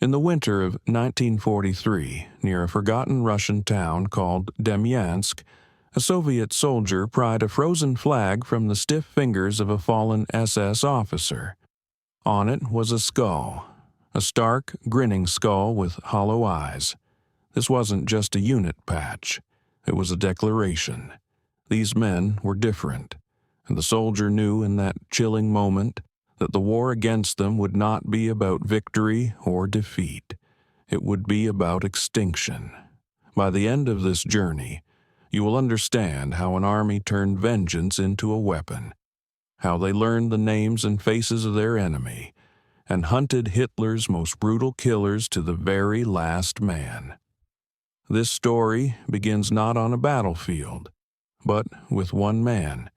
In the winter of 1943, near a forgotten Russian town called Demyansk, a Soviet soldier pried a frozen flag from the stiff fingers of a fallen SS officer. On it was a skull, a stark, grinning skull with hollow eyes. This wasn't just a unit patch. It was a declaration. These men were different, and the soldier knew in that chilling moment that the war against them would not be about victory or defeat. It would be about extinction. By the end of this journey, you will understand how an army turned vengeance into a weapon, how they learned the names and faces of their enemy, and hunted Hitler's most brutal killers to the very last man. This story begins not on a battlefield, but with one man,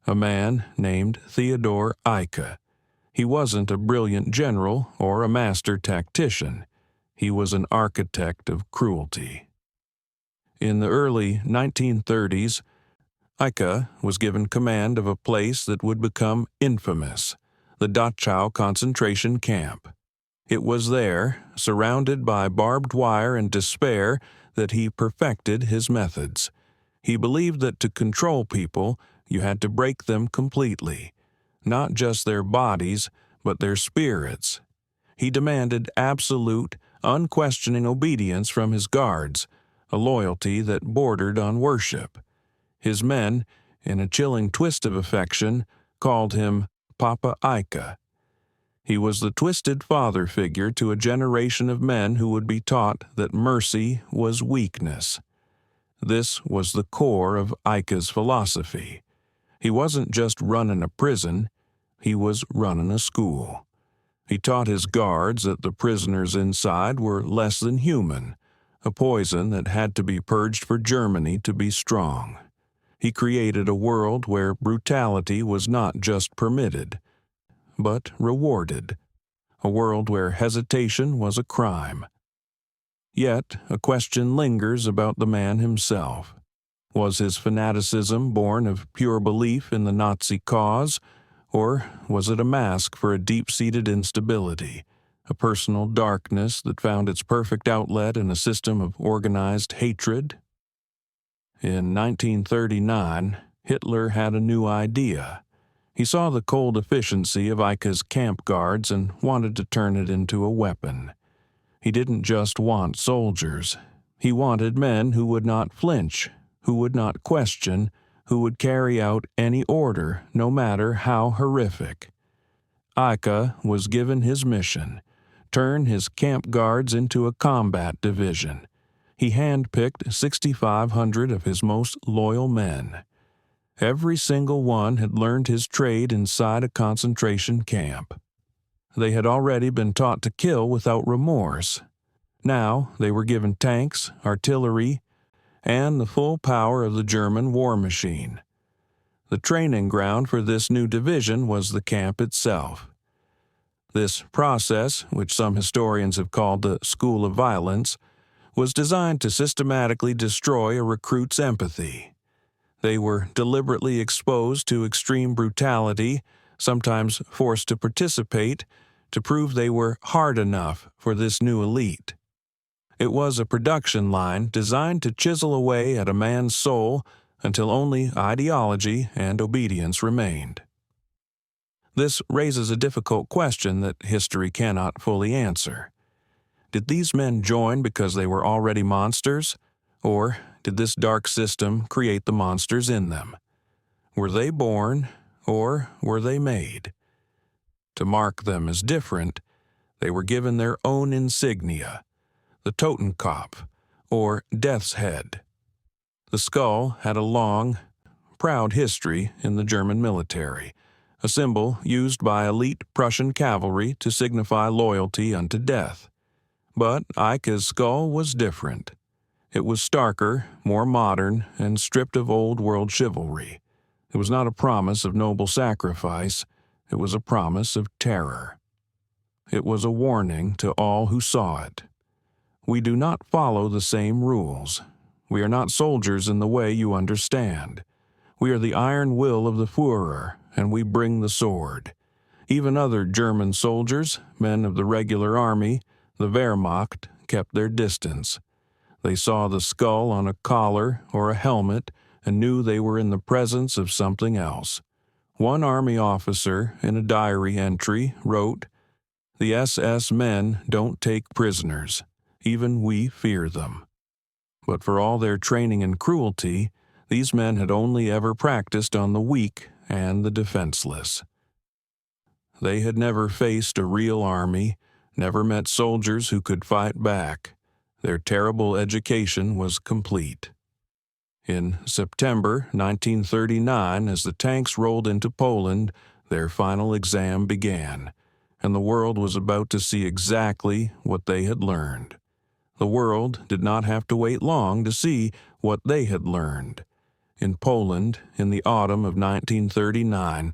a man named Theodor Eicke. He wasn't a brilliant general or a master tactician. He was an architect of cruelty. In the early 1930s, Eicke was given command of a place that would become infamous, the Dachau concentration camp. It was there, surrounded by barbed wire and despair, that he perfected his methods. He believed that to control people, you had to break them completely, not just their bodies, but their spirits. He demanded absolute, unquestioning obedience from his guards, a loyalty that bordered on worship. His men, in a chilling twist of affection, called him Papa Eicke. He was the twisted father figure to a generation of men who would be taught that mercy was weakness. This was the core of Eicke's philosophy. He wasn't just running a prison, he was running a school. He taught his guards that the prisoners inside were less than human, a poison that had to be purged for Germany to be strong. He created a world where brutality was not just permitted, but rewarded, a world where hesitation was a crime. Yet a question lingers about the man himself. Was his fanaticism born of pure belief in the Nazi cause, or was it a mask for a deep-seated instability, a personal darkness that found its perfect outlet in a system of organized hatred? In 1939, Hitler had a new idea. He saw the cold efficiency of Eicke's camp guards and wanted to turn it into a weapon. He didn't just want soldiers. He wanted men who would not flinch, who would not question, who would carry out any order, no matter how horrific. Eicke was given his mission: turn his camp guards into a combat division. He handpicked 6,500 of his most loyal men. Every single one had learned his trade inside a concentration camp. They had already been taught to kill without remorse. Now they were given tanks, artillery, and the full power of the German war machine. The training ground for this new division was the camp itself. This process, which some historians have called the School of Violence, was designed to systematically destroy a recruit's empathy. They were deliberately exposed to extreme brutality, sometimes forced to participate, to prove they were hard enough for this new elite. It was a production line designed to chisel away at a man's soul until only ideology and obedience remained. This raises a difficult question that history cannot fully answer. Did these men join because they were already monsters, or did this dark system create the monsters in them? Were they born, or were they made? To mark them as different, they were given their own insignia, the Totenkopf, or Death's Head. The skull had a long, proud history in the German military, a symbol used by elite Prussian cavalry to signify loyalty unto death. But Eicke's skull was different. It was starker, more modern, and stripped of old-world chivalry. It was not a promise of noble sacrifice. It was a promise of terror. It was a warning to all who saw it. We do not follow the same rules. We are not soldiers in the way you understand. We are the iron will of the Führer, and we bring the sword. Even other German soldiers, men of the regular army, The Wehrmacht kept their distance. They saw the skull on a collar or a helmet and knew they were in the presence of something else. One army officer, in a diary entry, wrote, "The SS men don't take prisoners. Even we fear them." But for all their training and cruelty, these men had only ever practiced on the weak and the defenseless. They had never faced a real army, never met soldiers who could fight back. Their terrible education was complete. In September 1939, as the tanks rolled into Poland, their final exam began, and the world was about to see exactly what they had learned. The world did not have to wait long to see what they had learned. In Poland, in the autumn of 1939,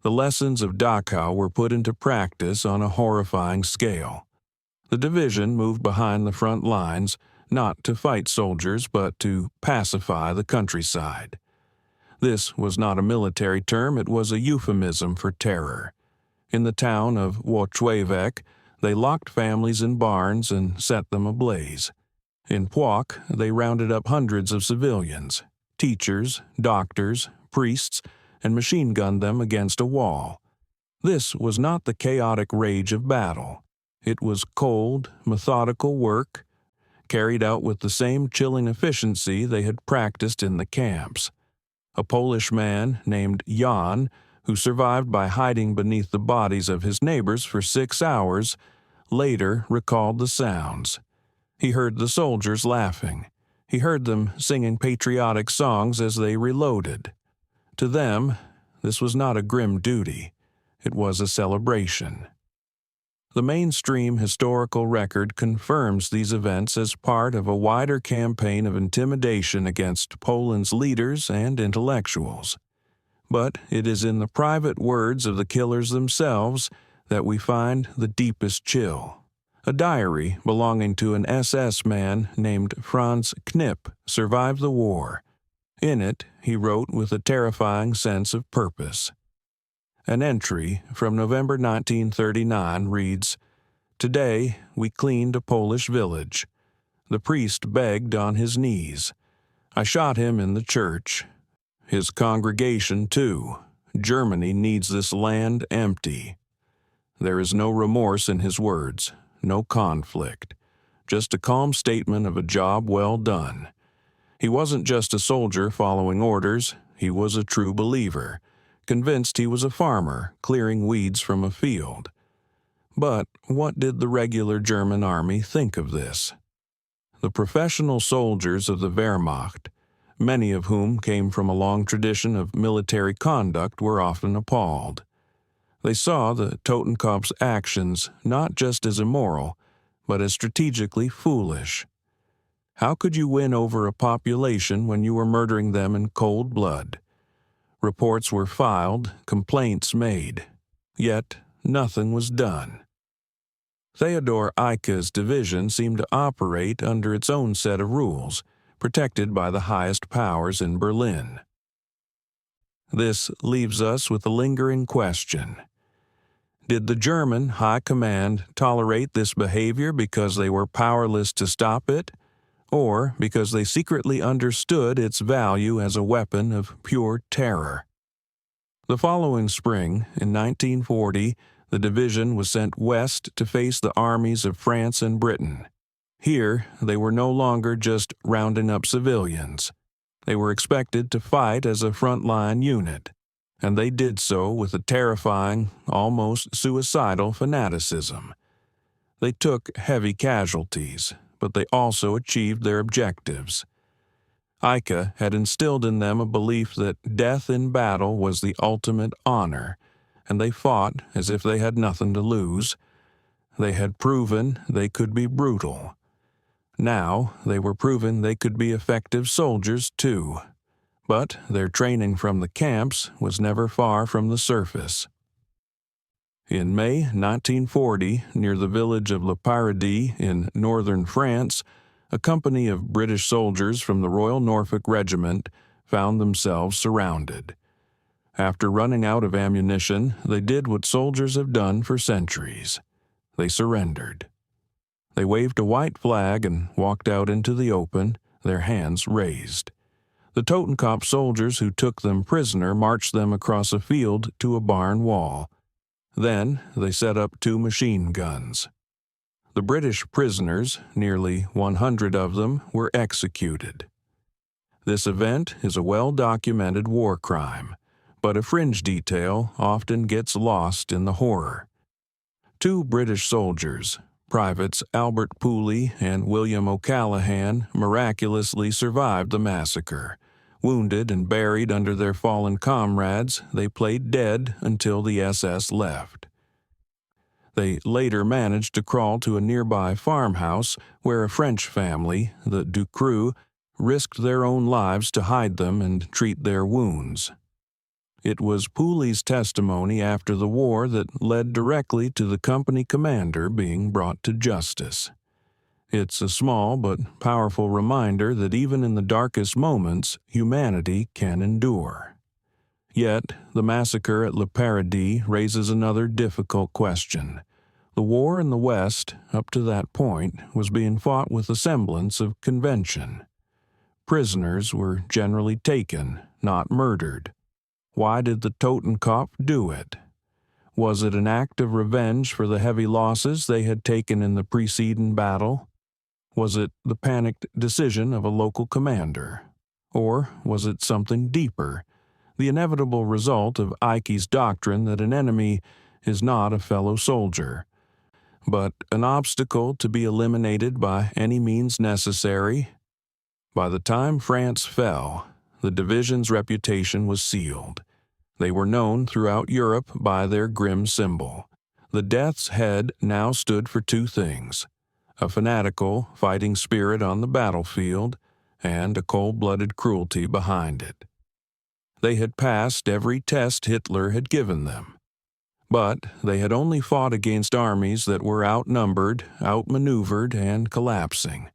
the lessons of Dachau were put into practice on a horrifying scale. The division moved behind the front lines, not to fight soldiers, but to pacify the countryside. This was not a military term, it was a euphemism for terror. In the town of Wojciech, they locked families in barns and set them ablaze. In Płock, they rounded up hundreds of civilians, teachers, doctors, priests, and machine-gunned them against a wall. This was not the chaotic rage of battle. It was cold, methodical work, carried out with the same chilling efficiency they had practiced in the camps. A Polish man named Jan, who survived by hiding beneath the bodies of his neighbors for 6 hours, later recalled the sounds. He heard the soldiers laughing. He heard them singing patriotic songs as they reloaded. To them, this was not a grim duty. It was a celebration. The mainstream historical record confirms these events as part of a wider campaign of intimidation against Poland's leaders and intellectuals. But it is in the private words of the killers themselves that we find the deepest chill. A diary belonging to an SS man named Franz Knipp survived the war. In it, he wrote with a terrifying sense of purpose. An entry from November 1939 reads, "Today we cleaned a Polish village. The priest begged on his knees. I shot him in the church. His congregation, too. Germany needs this land empty." There is no remorse in his words, no conflict, just a calm statement of a job well done. He wasn't just a soldier following orders, he was a true believer, convinced he was a farmer clearing weeds from a field. But what did the regular German army think of this? The professional soldiers of the Wehrmacht, many of whom came from a long tradition of military conduct, were often appalled. They saw the Totenkopf's actions not just as immoral, but as strategically foolish. How could you win over a population when you were murdering them in cold blood? Reports were filed, complaints made. Yet nothing was done. Theodor Eicke's division seemed to operate under its own set of rules, protected by the highest powers in Berlin. This leaves us with a lingering question. Did the German High Command tolerate this behavior because they were powerless to stop it, or because they secretly understood its value as a weapon of pure terror? The following spring, in 1940, the division was sent west to face the armies of France and Britain. Here, they were no longer just rounding up civilians. They were expected to fight as a frontline unit, and they did so with a terrifying, almost suicidal fanaticism. They took heavy casualties, but they also achieved their objectives. Eicke had instilled in them a belief that death in battle was the ultimate honor, and they fought as if they had nothing to lose. They had proven they could be brutal. Now they were proven they could be effective soldiers too. But their training from the camps was never far from the surface. In May 1940, near the village of Le Paradis in northern France, a company of British soldiers from the Royal Norfolk Regiment found themselves surrounded. After running out of ammunition, they did what soldiers have done for centuries. They surrendered. They waved a white flag and walked out into the open, their hands raised. The Totenkopf soldiers who took them prisoner marched them across a field to a barn wall. Then they set up 2 machine guns. The British prisoners, nearly 100 of them, were executed. This event is a well-documented war crime, but a fringe detail often gets lost in the horror. 2 British soldiers, Privates Albert Pooley and William O'Callaghan, miraculously survived the massacre. Wounded and buried under their fallen comrades, they played dead until the SS left. They later managed to crawl to a nearby farmhouse where a French family, the Ducroux, risked their own lives to hide them and treat their wounds. It was Pooley's testimony after the war that led directly to the company commander being brought to justice. It's a small but powerful reminder that even in the darkest moments, humanity can endure. Yet, the massacre at Paradis raises another difficult question. The war in the West, up to that point, was being fought with a semblance of convention. Prisoners were generally taken, not murdered. Why did the Totenkopf do it? Was it an act of revenge for the heavy losses they had taken in the preceding battle? Was it the panicked decision of a local commander? Or was it something deeper, the inevitable result of Eicke's doctrine that an enemy is not a fellow soldier, but an obstacle to be eliminated by any means necessary? By the time France fell, the division's reputation was sealed. They were known throughout Europe by their grim symbol. The Death's Head now stood for 2 things: a fanatical, fighting spirit on the battlefield, and a cold-blooded cruelty behind it. They had passed every test Hitler had given them. But they had only fought against armies that were outnumbered, outmaneuvered, and collapsing.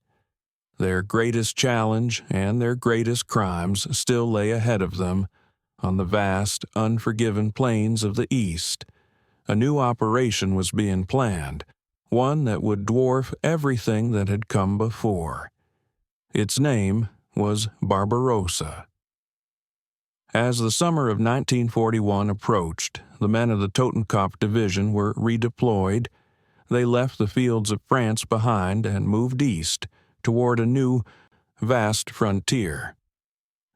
Their greatest challenge and their greatest crimes still lay ahead of them on the vast, unforgiven plains of the East. A new operation was being planned, one that would dwarf everything that had come before. Its name was Barbarossa. As the summer of 1941 approached, the men of the Totenkopf Division were redeployed. They left the fields of France behind and moved east, toward a new, vast frontier.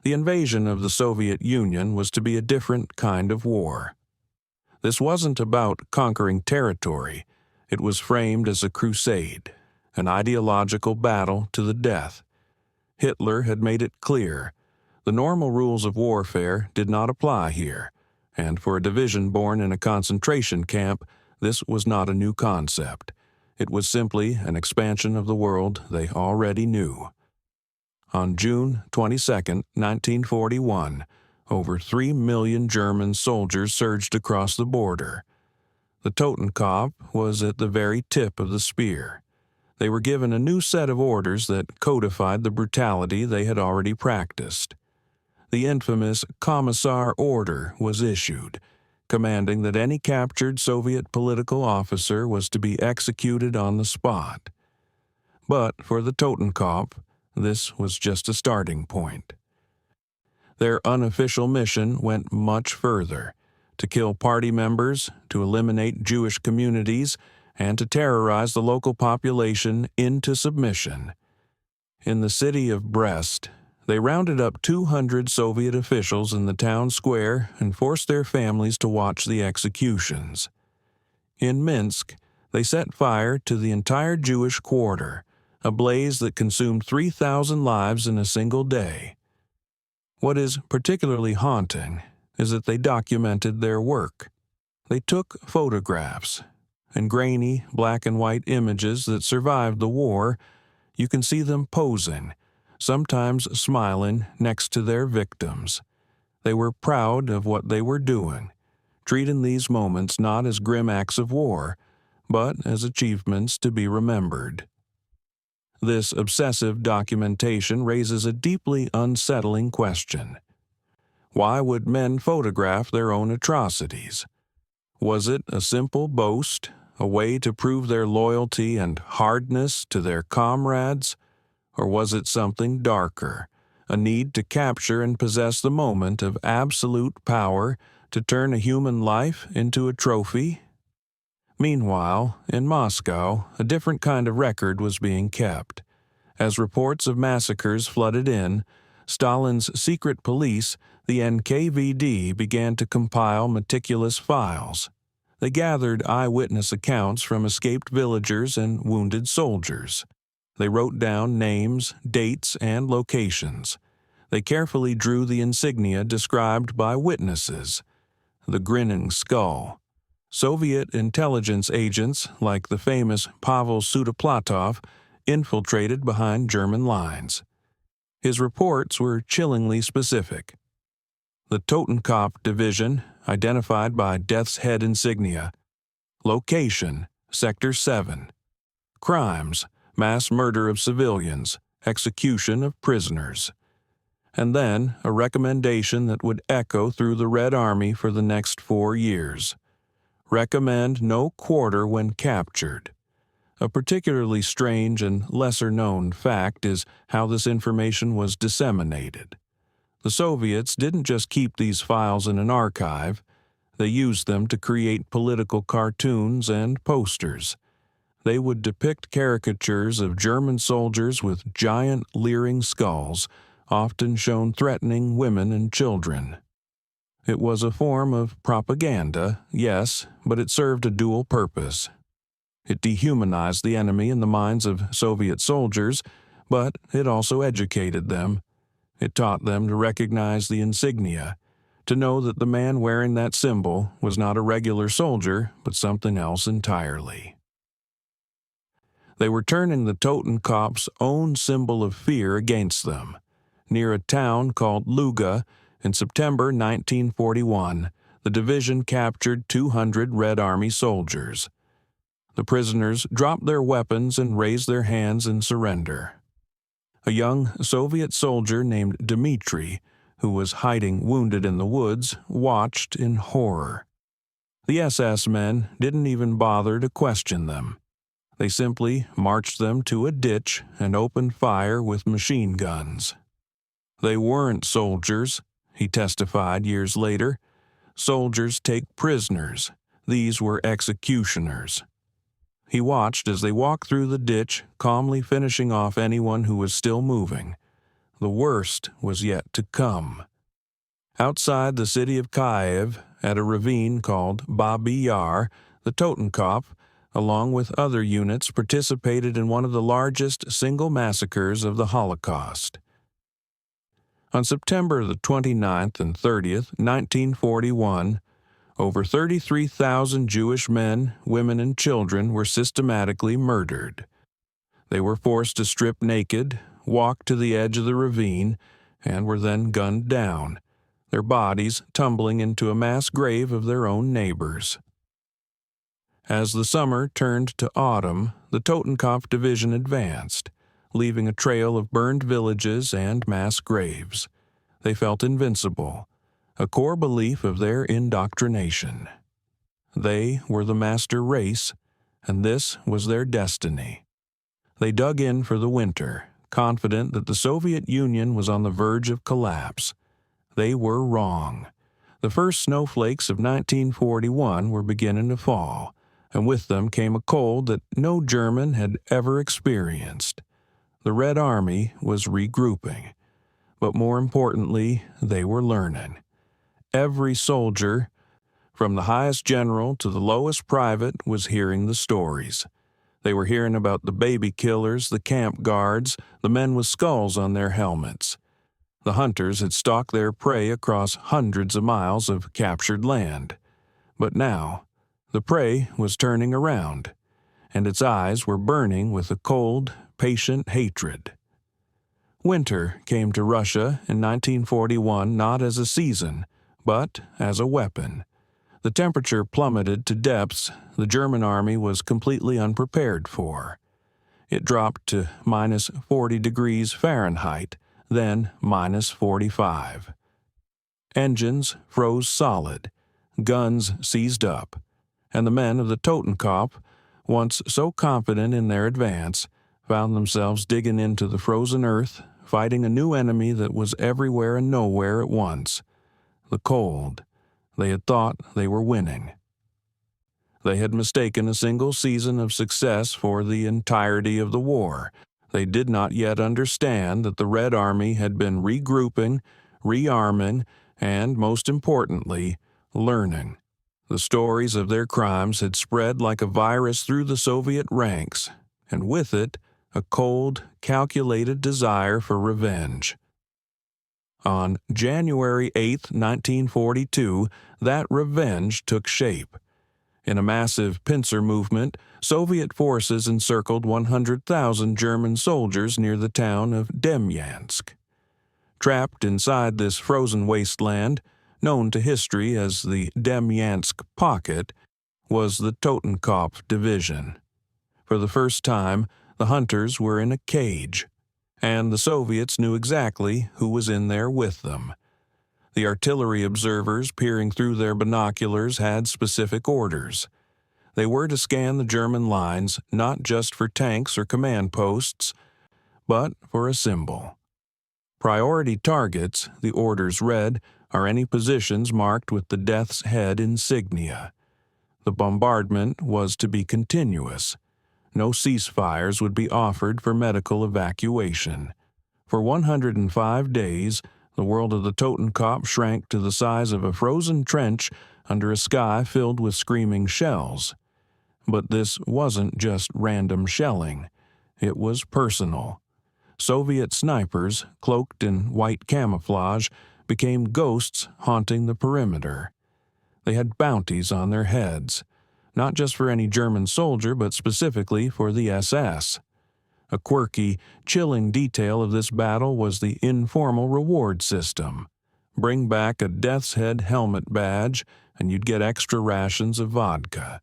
The invasion of the Soviet Union was to be a different kind of war. This wasn't about conquering territory. It was framed as a crusade, an ideological battle to the death. Hitler had made it clear. The normal rules of warfare did not apply here, and for a division born in a concentration camp, this was not a new concept. It was simply an expansion of the world they already knew. On June 22, 1941, over 3 million German soldiers surged across the border. The Totenkopf was at the very tip of the spear. They were given a new set of orders that codified the brutality they had already practiced. The infamous Commissar Order was issued, commanding that any captured Soviet political officer was to be executed on the spot. But for the Totenkopf, this was just a starting point. Their unofficial mission went much further: to kill party members, to eliminate Jewish communities, and to terrorize the local population into submission. In the city of Brest, they rounded up 200 Soviet officials in the town square and forced their families to watch the executions. In Minsk, they set fire to the entire Jewish quarter, a blaze that consumed 3,000 lives in a single day. What is particularly haunting is that they documented their work. They took photographs, and grainy black and white images that survived the war. You can see them posing, sometimes smiling next to their victims. They were proud of what they were doing, treating these moments not as grim acts of war, but as achievements to be remembered. This obsessive documentation raises a deeply unsettling question. Why would men photograph their own atrocities? Was it a simple boast, a way to prove their loyalty and hardness to their comrades? Or was it something darker, a need to capture and possess the moment of absolute power to turn a human life into a trophy? Meanwhile, in Moscow, a different kind of record was being kept. As reports of massacres flooded in, Stalin's secret police, the NKVD, began to compile meticulous files. They gathered eyewitness accounts from escaped villagers and wounded soldiers. They wrote down names, dates, and locations. They carefully drew the insignia described by witnesses: the grinning skull. Soviet intelligence agents, like the famous Pavel Sudoplatov, infiltrated behind German lines. His reports were chillingly specific. The Totenkopf Division, identified by Death's Head insignia. Location: Sector 7. Crimes: mass murder of civilians, execution of prisoners. And then a recommendation that would echo through the Red Army for the next 4 years. Recommend no quarter when captured. A particularly strange and lesser-known fact is how this information was disseminated. The Soviets didn't just keep these files in an archive. They used them to create political cartoons and posters. They would depict caricatures of German soldiers with giant leering skulls, often shown threatening women and children. It was a form of propaganda, yes, but it served a dual purpose. It dehumanized the enemy in the minds of Soviet soldiers, but it also educated them. It taught them to recognize the insignia, to know that the man wearing that symbol was not a regular soldier, but something else entirely. They were turning the Totenkopf's own symbol of fear against them. Near a town called Luga, in September 1941, the division captured 200 Red Army soldiers. The prisoners dropped their weapons and raised their hands in surrender. A young Soviet soldier named Dmitry, who was hiding wounded in the woods, watched in horror. The SS men didn't even bother to question them. They simply marched them to a ditch and opened fire with machine guns. They weren't soldiers, he testified years later. Soldiers take prisoners. These were executioners. He watched as they walked through the ditch, calmly finishing off anyone who was still moving. The worst was yet to come. Outside the city of Kiev, at a ravine called Babi Yar, the Totenkopf, along with other units, participated in one of the largest single massacres of the Holocaust. On September the 29th and 30th, 1941, over 33,000 Jewish men, women, and children were systematically murdered. They were forced to strip naked, walk to the edge of the ravine, and were then gunned down, their bodies tumbling into a mass grave of their own neighbors. As the summer turned to autumn, the Totenkopf Division advanced, leaving a trail of burned villages and mass graves. They felt invincible, a core belief of their indoctrination. They were the master race, and this was their destiny. They dug in for the winter, confident that the Soviet Union was on the verge of collapse. They were wrong. The first snowflakes of 1941 were beginning to fall, and with them came a cold that no German had ever experienced. The Red Army was regrouping, but more importantly, they were learning. Every soldier, from the highest general to the lowest private, was hearing the stories. They were hearing about the baby killers, the camp guards, the men with skulls on their helmets. The hunters had stalked their prey across hundreds of miles of captured land. But now, the prey was turning around, and its eyes were burning with a cold, patient hatred. Winter came to Russia in 1941 not as a season, but as a weapon. The temperature plummeted to depths the German army was completely unprepared for. It dropped to minus 40 degrees Fahrenheit, then minus 45. Engines froze solid, guns seized up, and the men of the Totenkopf, once so confident in their advance, found themselves digging into the frozen earth, fighting a new enemy that was everywhere and nowhere at once. The cold. They had thought they were winning. They had mistaken a single season of success for the entirety of the war. They did not yet understand that the Red Army had been regrouping, rearming, and, most importantly, learning. The stories of their crimes had spread like a virus through the Soviet ranks, and with it, a cold, calculated desire for revenge. On January 8, 1942, that revenge took shape. In a massive pincer movement, Soviet forces encircled 100,000 German soldiers near the town of Demyansk. Trapped inside this frozen wasteland, known to history as the Demyansk Pocket, was the Totenkopf Division. For the first time, the hunters were in a cage, and the Soviets knew exactly who was in there with them. The artillery observers peering through their binoculars had specific orders. They were to scan the German lines not just for tanks or command posts, but for a symbol. Priority targets, the orders read, are any positions marked with the death's head insignia. The bombardment was to be continuous. No ceasefires would be offered for medical evacuation. For 105 days, the world of the Totenkopf shrank to the size of a frozen trench under a sky filled with screaming shells. But this wasn't just random shelling. It was personal. Soviet snipers, cloaked in white camouflage, became ghosts haunting the perimeter. They had bounties on their heads, not just for any German soldier, but specifically for the SS. A quirky, chilling detail of this battle was the informal reward system. Bring back a death's head helmet badge, and you'd get extra rations of vodka.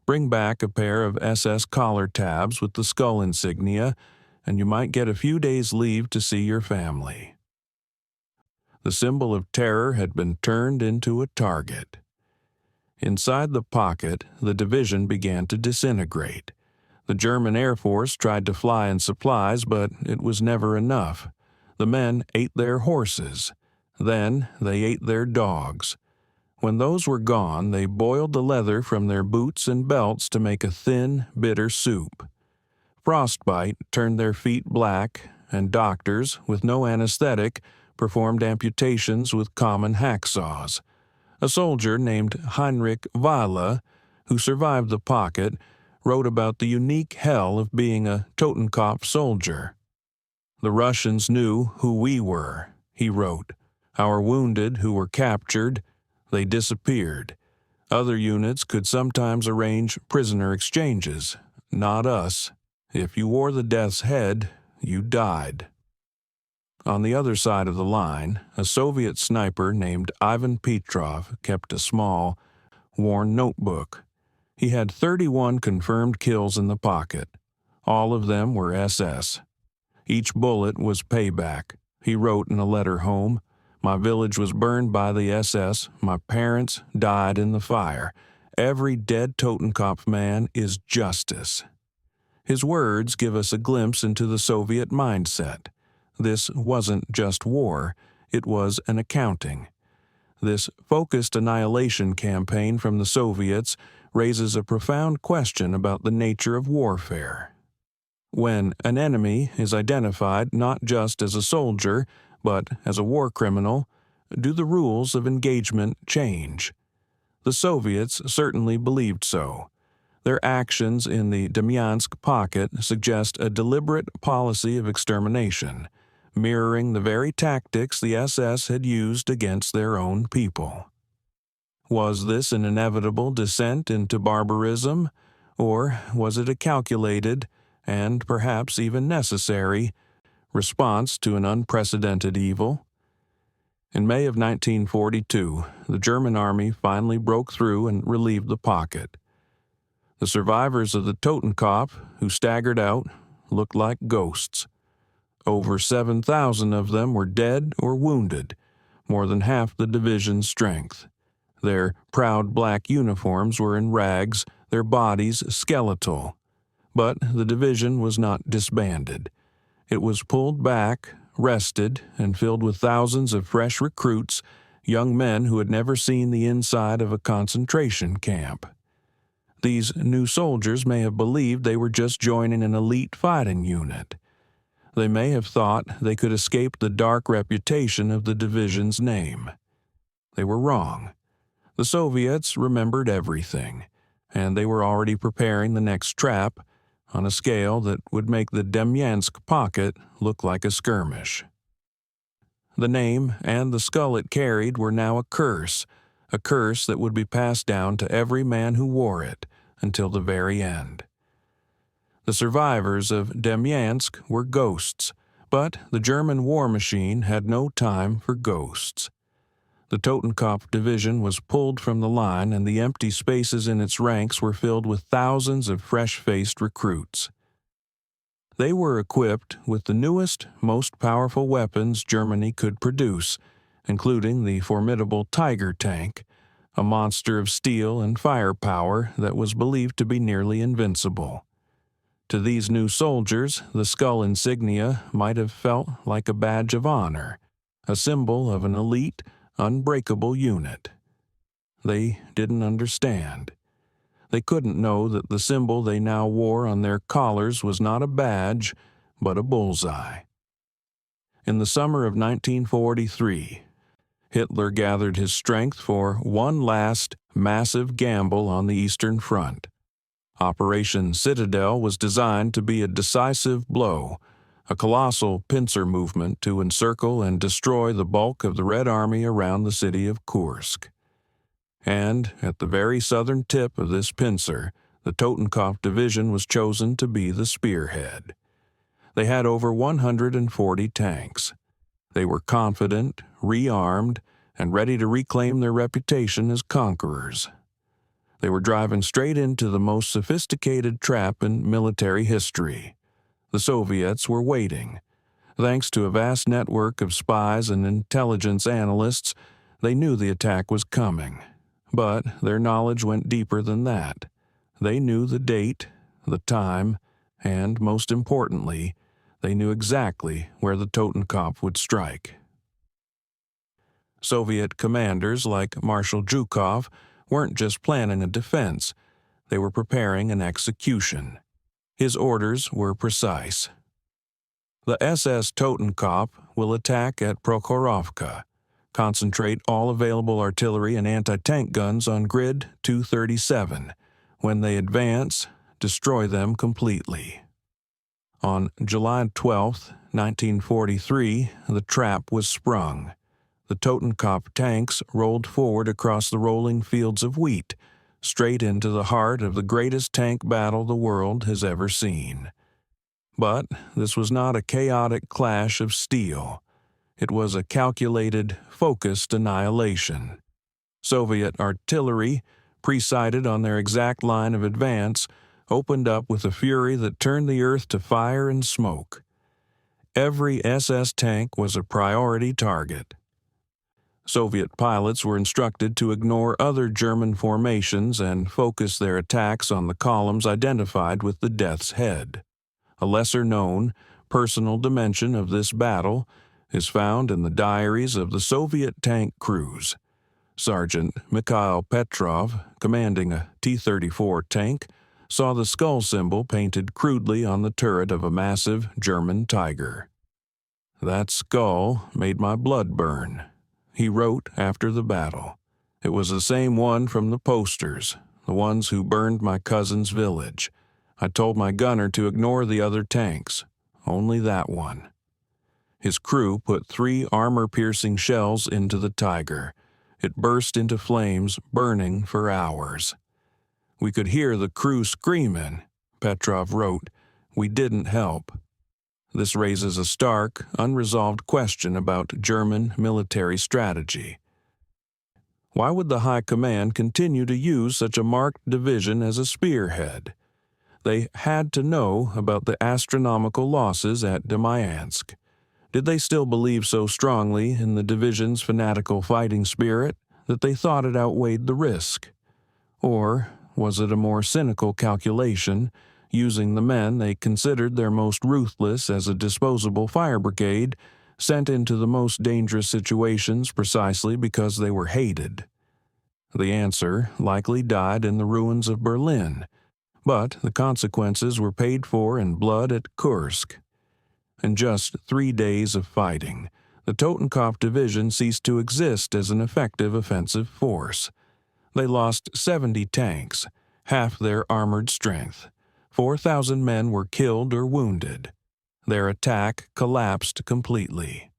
Bring back a pair of SS collar tabs with the skull insignia, and you might get a few days' leave to see your family. The symbol of terror had been turned into a target. Inside the pocket, the division began to disintegrate. The German Air Force tried to fly in supplies, but it was never enough. The men ate their horses. Then they ate their dogs. When those were gone, they boiled the leather from their boots and belts to make a thin, bitter soup. Frostbite turned their feet black, and doctors, with no anesthetic, performed amputations with common hacksaws. A soldier named Heinrich Wille, who survived the pocket, wrote about the unique hell of being a Totenkopf soldier. "The Russians knew who we were," he wrote. "Our wounded who were captured, they disappeared. Other units could sometimes arrange prisoner exchanges. Not us. If you wore the death's head, you died." On the other side of the line, a Soviet sniper named Ivan Petrov kept a small, worn notebook. He had 31 confirmed kills in the pocket. All of them were SS. Each bullet was payback. He wrote in a letter home, "My village was burned by the SS. My parents died in the fire. Every dead Totenkopf man is justice." His words give us a glimpse into the Soviet mindset. This wasn't just war, it was an accounting. This focused annihilation campaign from the Soviets raises a profound question about the nature of warfare. When an enemy is identified not just as a soldier, but as a war criminal, do the rules of engagement change? The Soviets certainly believed so. Their actions in the Demyansk pocket suggest a deliberate policy of extermination, mirroring the very tactics the SS had used against their own people. Was this an inevitable descent into barbarism, or was it a calculated, and perhaps even necessary, response to an unprecedented evil? In May of 1942, the German army finally broke through and relieved the pocket. The survivors of the Totenkopf, who staggered out, looked like ghosts. Over 7,000 of them were dead or wounded, more than half the division's strength. Their proud black uniforms were in rags, their bodies skeletal. But the division was not disbanded. It was pulled back, rested, and filled with thousands of fresh recruits, young men who had never seen the inside of a concentration camp. These new soldiers may have believed they were just joining an elite fighting unit. They may have thought they could escape the dark reputation of the division's name. They were wrong. The Soviets remembered everything, and they were already preparing the next trap on a scale that would make the Demyansk pocket look like a skirmish. The name and the skull it carried were now a curse that would be passed down to every man who wore it until the very end. The survivors of Demyansk were ghosts, but the German war machine had no time for ghosts. The Totenkopf Division was pulled from the line, and the empty spaces in its ranks were filled with thousands of fresh-faced recruits. They were equipped with the newest, most powerful weapons Germany could produce, including the formidable Tiger tank, a monster of steel and firepower that was believed to be nearly invincible. To these new soldiers, the skull insignia might have felt like a badge of honor, a symbol of an elite, unbreakable unit. They didn't understand. They couldn't know that the symbol they now wore on their collars was not a badge, but a bullseye. In the summer of 1943, Hitler gathered his strength for one last, massive gamble on the Eastern Front. Operation Citadel was designed to be a decisive blow, a colossal pincer movement to encircle and destroy the bulk of the Red Army around the city of Kursk. And at the very southern tip of this pincer, the Totenkopf Division was chosen to be the spearhead. They had over 140 tanks. They were confident, rearmed, and ready to reclaim their reputation as conquerors. They were driving straight into the most sophisticated trap in military history. The Soviets were waiting. Thanks to a vast network of spies and intelligence analysts, they knew the attack was coming. But their knowledge went deeper than that. They knew the date, the time, and, most importantly, they knew exactly where the Totenkopf would strike. Soviet commanders like Marshal Zhukov weren't just planning a defense, they were preparing an execution. His orders were precise. The SS Totenkopf will attack at Prokhorovka, concentrate all available artillery and anti-tank guns on Grid 237. When they advance, destroy them completely. On July 12, 1943, the trap was sprung. The Totenkopf tanks rolled forward across the rolling fields of wheat, straight into the heart of the greatest tank battle the world has ever seen. But this was not a chaotic clash of steel. It was a calculated, focused annihilation. Soviet artillery, pre-sighted on their exact line of advance, opened up with a fury that turned the earth to fire and smoke. Every SS tank was a priority target. Soviet pilots were instructed to ignore other German formations and focus their attacks on the columns identified with the Death's Head. A lesser-known, personal dimension of this battle is found in the diaries of the Soviet tank crews. Sergeant Mikhail Petrov, commanding a T-34 tank, saw the skull symbol painted crudely on the turret of a massive German Tiger. "That skull made my blood burn," he wrote after the battle. "It was the same one from the posters, the ones who burned my cousin's village. I told my gunner to ignore the other tanks, only that one." His crew put 3 armor-piercing shells into the Tiger. It burst into flames, burning for hours. "We could hear the crew screaming," Petrov wrote. "We didn't help." This raises a stark, unresolved question about German military strategy. Why would the High Command continue to use such a marked division as a spearhead? They had to know about the astronomical losses at Demyansk. Did they still believe so strongly in the division's fanatical fighting spirit that they thought it outweighed the risk? Or was it a more cynical calculation, using the men they considered their most ruthless as a disposable fire brigade, sent into the most dangerous situations precisely because they were hated? The answer likely died in the ruins of Berlin, but the consequences were paid for in blood at Kursk. In just 3 days of fighting, the Totenkopf Division ceased to exist as an effective offensive force. They lost 70 tanks, half their armored strength. 4,000 men were killed or wounded. Their attack collapsed completely.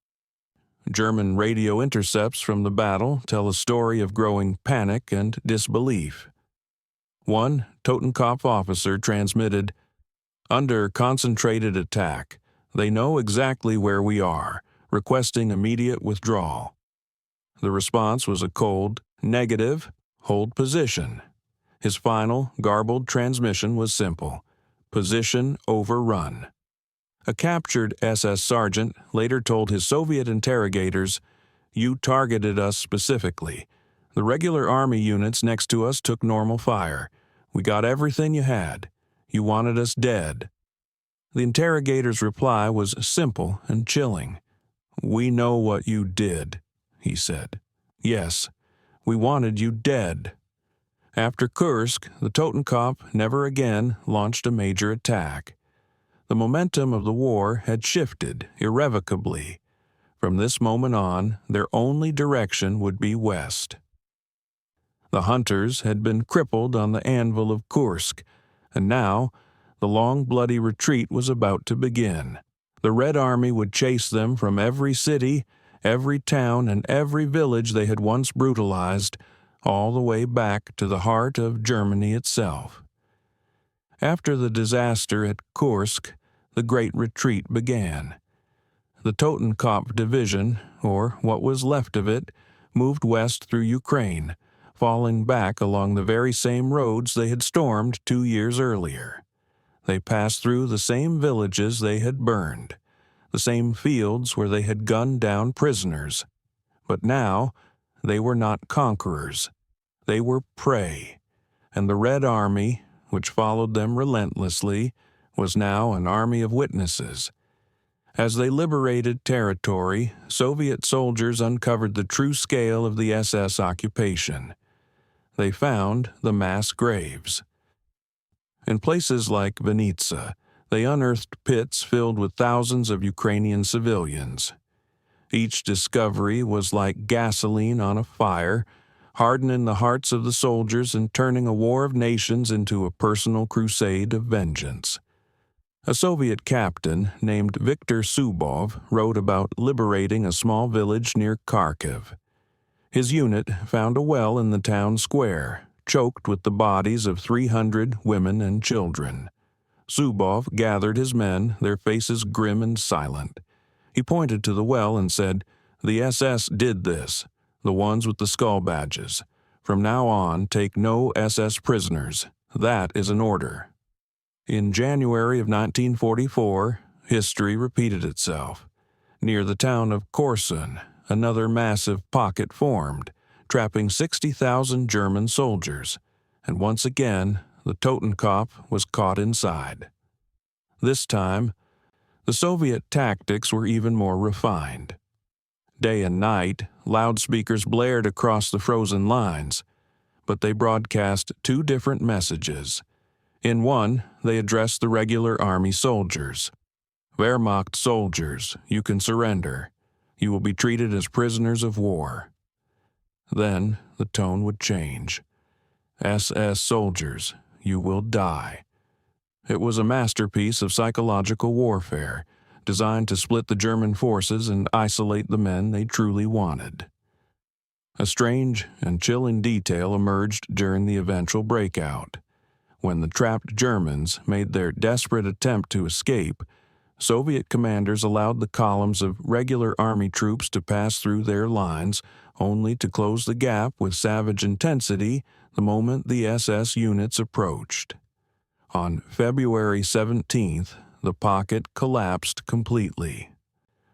German radio intercepts from the battle tell a story of growing panic and disbelief. One Totenkopf officer transmitted, "Under concentrated attack, they know exactly where we are, requesting immediate withdrawal." The response was a cold, negative, "Hold position." His final, garbled transmission was simple: "Position overrun." A captured SS sergeant later told his Soviet interrogators, "You targeted us specifically. The regular army units next to us took normal fire. We got everything you had. You wanted us dead." The interrogator's reply was simple and chilling. "We know what you did," he said. "Yes, we wanted you dead." After Kursk, the Totenkopf never again launched a major attack. The momentum of the war had shifted irrevocably. From this moment on, their only direction would be west. The hunters had been crippled on the anvil of Kursk, and now the long bloody retreat was about to begin. The Red Army would chase them from every city, every town, and every village they had once brutalized, all the way back to the heart of Germany itself. After the disaster at Kursk, the Great Retreat began. The Totenkopf Division, or what was left of it, moved west through Ukraine, falling back along the very same roads they had stormed 2 years earlier. They passed through the same villages they had burned, the same fields where they had gunned down prisoners. But now they were not conquerors. They were prey, and the Red Army, which followed them relentlessly, was now an army of witnesses. As they liberated territory, Soviet soldiers uncovered the true scale of the SS occupation. They found the mass graves. In places like Vinnytsia, they unearthed pits filled with thousands of Ukrainian civilians. Each discovery was like gasoline on a fire, hardening the hearts of the soldiers and turning a war of nations into a personal crusade of vengeance. A Soviet captain named Viktor Zubov wrote about liberating a small village near Kharkiv. His unit found a well in the town square, choked with the bodies of 300 women and children. Zubov gathered his men, their faces grim and silent. He pointed to the well and said, "The SS did this, the ones with the skull badges. From now on, take no SS prisoners. That is an order." In January of 1944, history repeated itself. Near the town of Korsun, another massive pocket formed, trapping 60,000 German soldiers, and once again the Totenkopf was caught inside. This time, the Soviet tactics were even more refined. Day and night, loudspeakers blared across the frozen lines, but they broadcast 2 different messages. In one, they addressed the regular army soldiers. "Wehrmacht soldiers, you can surrender. You will be treated as prisoners of war." Then the tone would change. "SS soldiers, you will die." It was a masterpiece of psychological warfare, designed to split the German forces and isolate the men they truly wanted. A strange and chilling detail emerged during the eventual breakout. When the trapped Germans made their desperate attempt to escape, Soviet commanders allowed the columns of regular army troops to pass through their lines, only to close the gap with savage intensity the moment the SS units approached. On February 17th, the pocket collapsed completely.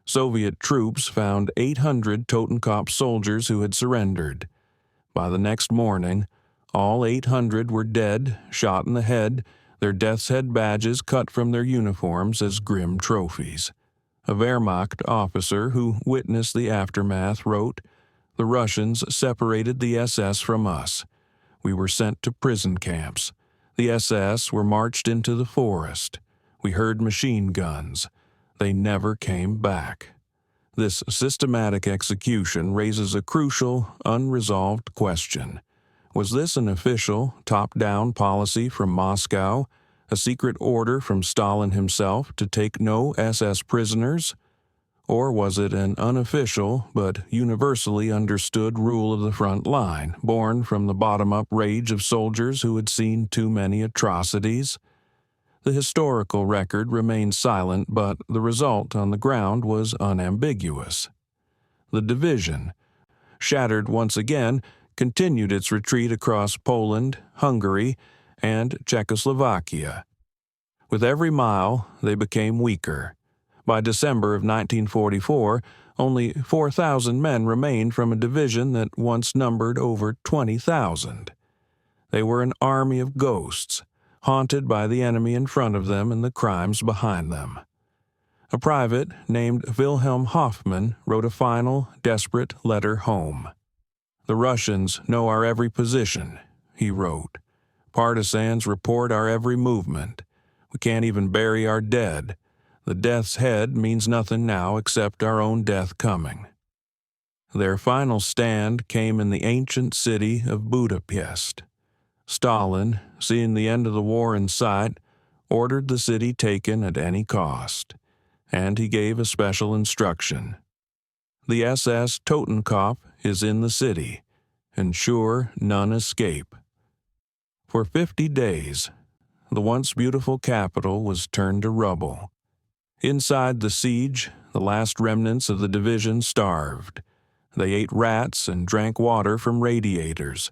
Soviet troops found 800 Totenkopf soldiers who had surrendered. By the next morning, All 800 were dead, shot in the head, their death's head badges cut from their uniforms as grim trophies. A Wehrmacht officer who witnessed the aftermath wrote, "The Russians separated the SS from us. We were sent to prison camps. The SS were marched into the forest. We heard machine guns. They never came back." This systematic execution raises a crucial, unresolved question. Was this an official, top-down policy from Moscow, a secret order from Stalin himself to take no SS prisoners? Or was it an unofficial but universally understood rule of the front line, born from the bottom-up rage of soldiers who had seen too many atrocities? The historical record remains silent, but the result on the ground was unambiguous. The division, shattered once again, continued its retreat across Poland, Hungary, and Czechoslovakia. With every mile, they became weaker. By December of 1944, only 4,000 men remained from a division that once numbered over 20,000. They were an army of ghosts, haunted by the enemy in front of them and the crimes behind them. A private named Wilhelm Hoffmann wrote a final, desperate letter home. "The Russians know our every position," he wrote. "Partisans report our every movement. We can't even bury our dead. The death's head means nothing now except our own death coming." Their final stand came in the ancient city of Budapest. Stalin, seeing the end of the war in sight, ordered the city taken at any cost, and he gave a special instruction. "The SS Totenkopf is in the city. Ensure none escape." For 50 days, the once beautiful capital was turned to rubble. Inside the siege, the last remnants of the division starved. They ate rats and drank water from radiators.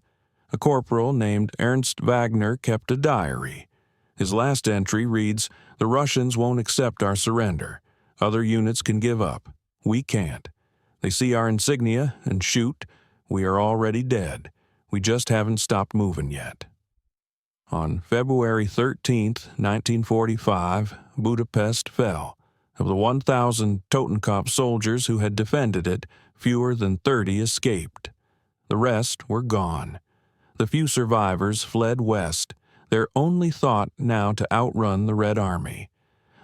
A corporal named Ernst Wagner kept a diary. His last entry reads, "The Russians won't accept our surrender. Other units can give up. We can't. They see our insignia and shoot. We are already dead. We just haven't stopped moving yet." On February 13, 1945, Budapest fell. Of the 1,000 Totenkopf soldiers who had defended it, fewer than 30 escaped. The rest were gone. The few survivors fled west, their only thought now to outrun the Red Army.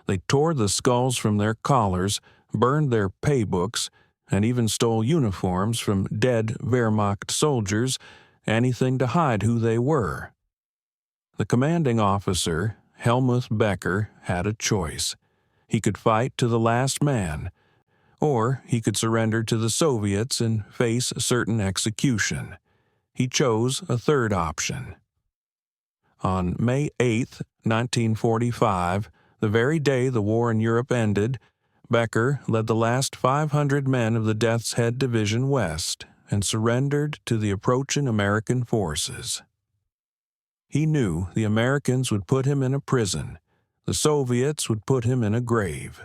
They tore the skulls from their collars, burned their paybooks, and even stole uniforms from dead Wehrmacht soldiers, anything to hide who they were. The commanding officer, Helmuth Becker, had a choice. He could fight to the last man, or he could surrender to the Soviets and face certain execution. He chose a third option. On May 8, 1945, the very day the war in Europe ended, Becker led the last 500 men of the Death's Head Division west and surrendered to the approaching American forces. He knew the Americans would put him in a prison. The Soviets would put him in a grave.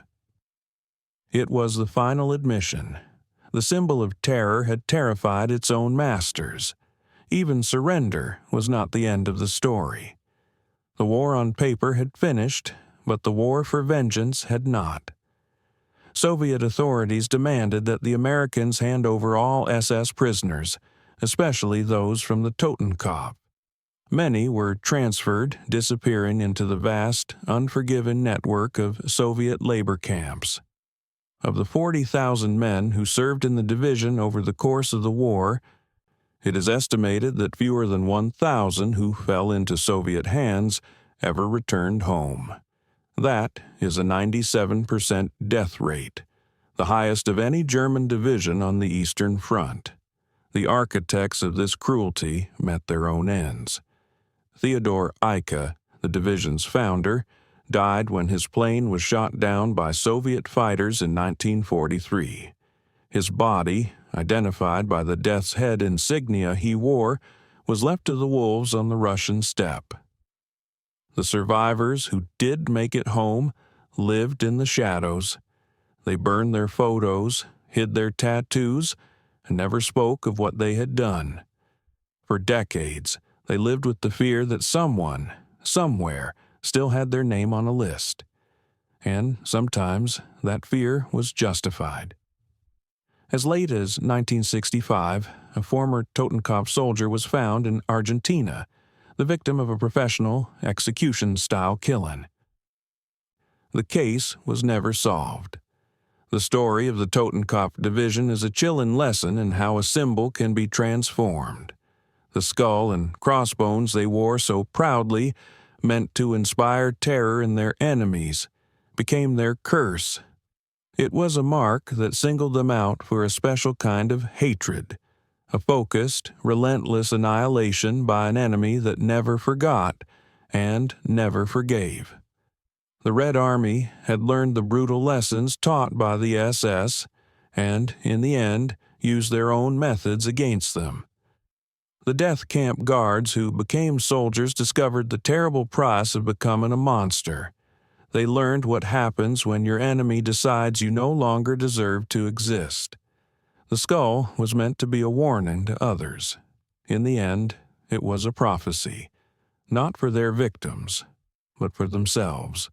It was the final admission. The symbol of terror had terrified its own masters. Even surrender was not the end of the story. The war on paper had finished, but the war for vengeance had not. Soviet authorities demanded that the Americans hand over all SS prisoners, especially those from the Totenkopf. Many were transferred, disappearing into the vast, unforgiven network of Soviet labor camps. Of the 40,000 men who served in the division over the course of the war, it is estimated that fewer than 1,000 who fell into Soviet hands ever returned home. That is a 97% death rate, the highest of any German division on the Eastern Front. The architects of this cruelty met their own ends. Theodor Eicke, the division's founder, died when his plane was shot down by Soviet fighters in 1943. His body, identified by the Death's Head insignia he wore, was left to the wolves on the Russian steppe. The survivors who did make it home lived in the shadows. They burned their photos, hid their tattoos, and never spoke of what they had done. For decades, They lived with the fear that someone, somewhere, still had their name on a list. And sometimes that fear was justified. As late as 1965, a former Totenkopf soldier was found in Argentina, the victim of a professional execution-style killing. The case was never solved. The story of the Totenkopf Division is a chilling lesson in how a symbol can be transformed. The skull and crossbones they wore so proudly, meant to inspire terror in their enemies, became their curse. It was a mark that singled them out for a special kind of hatred, a focused, relentless annihilation by an enemy that never forgot and never forgave. The Red Army had learned the brutal lessons taught by the SS and, in the end, used their own methods against them. The death camp guards who became soldiers discovered the terrible price of becoming a monster. They learned what happens when your enemy decides you no longer deserve to exist. The skull was meant to be a warning to others. In the end, it was a prophecy, not for their victims, but for themselves.